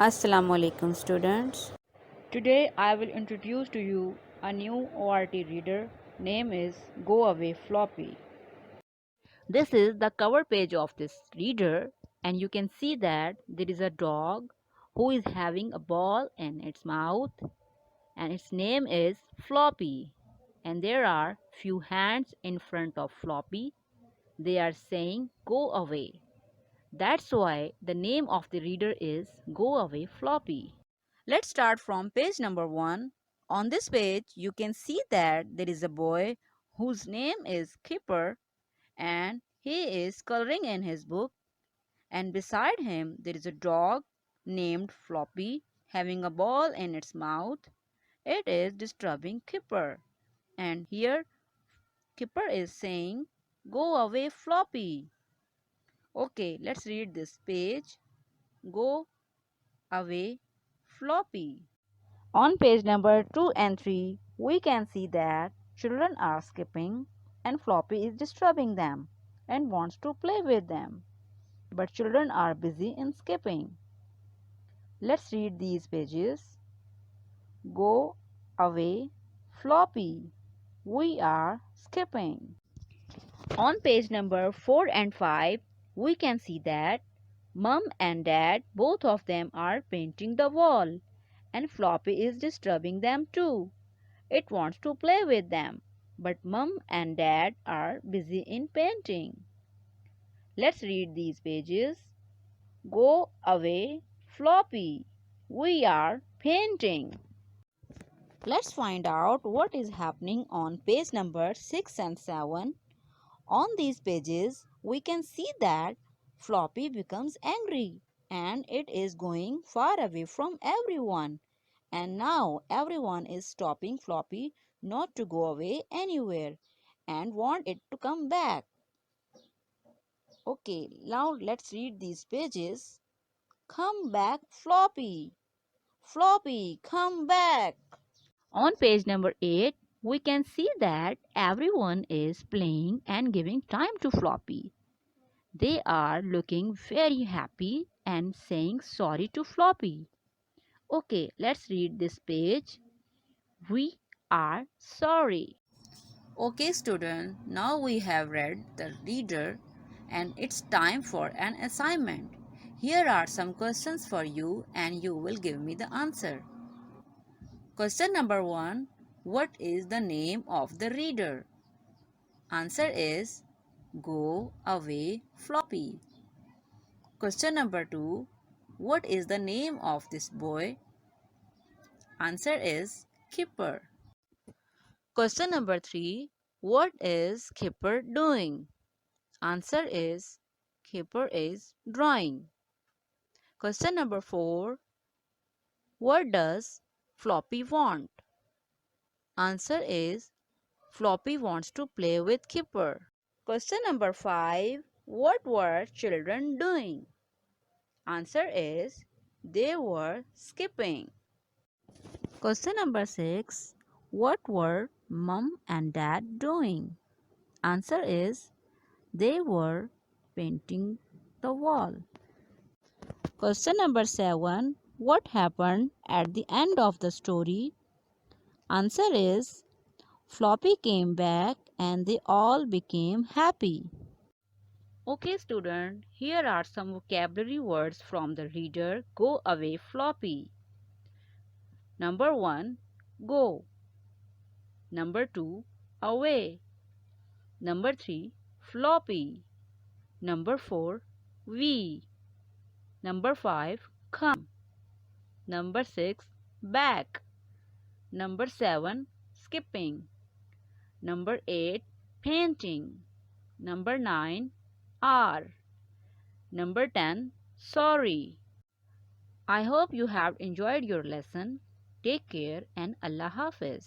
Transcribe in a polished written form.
Assalamu alaikum students. Today I will introduce to you a new ORT reader. Name is Go Away Floppy. This is the cover page of this reader, and you can see that there is a dog who is having a ball in its mouth, and its name is Floppy. And there are few hands in front of Floppy. They are saying go away. That's why the name of the reader is Go Away Floppy. Let's start from page number 1. On this page, you can see that there is a boy whose name is Kipper and he is coloring in his book. And beside him, there is a dog named Floppy having a ball in its mouth. It is disturbing Kipper. And here, Kipper is saying, Go away, Floppy. Okay, let's read this page. Go away, Floppy. On page number 2 and 3, we can see that children are skipping and Floppy is disturbing them and wants to play with them. But children are busy in skipping. Let's read these pages. Go away, Floppy. We are skipping. On page number 4 and 5, we can see that Mum and Dad, both of them are painting the wall, and Floppy is disturbing them too. It wants to play with them, but Mum and Dad are busy in painting. Let's read these pages. Go away, Floppy. We are painting. Let's find out what is happening on page number 6 and 7. On these pages, we can see that Floppy becomes angry and it is going far away from everyone. And now everyone is stopping Floppy not to go away anywhere and want it to come back. Okay, now let's read these pages. Come back, Floppy. Floppy, come back. On page number 8, we can see that everyone is playing and giving time to Floppy. They are looking very happy and saying sorry to Floppy. Okay, let's read this page. We are sorry. Okay, student, now we have read the reader and it's time for an assignment. Here are some questions for you and you will give me the answer. Question number 1. What is the name of the reader? Answer is Go Away Floppy. Question number 2. What is the name of this boy? Answer is Kipper. Question number 3. What is Kipper doing? Answer is Kipper is drawing. Question number 4. What does Floppy want? Answer is Floppy wants to play with Kipper. Question number 5. What were children doing? Answer is they were skipping. Question number 6. What were Mum and Dad doing? Answer is they were painting the wall. Question number 7. What happened at the end of the story? Answer is Floppy came back and they all became happy. Okay student, here are some vocabulary words from the reader Go Away Floppy. Number 1. Go. Number 2. Away. Number 3. Floppy. Number 4. We. Number 5. Come. Number 6. Back. Number 7. Skipping. Number 8. Painting. Number 9. Are. Number 10. Sorry. I hope you have enjoyed your lesson. Take care and Allah Hafiz.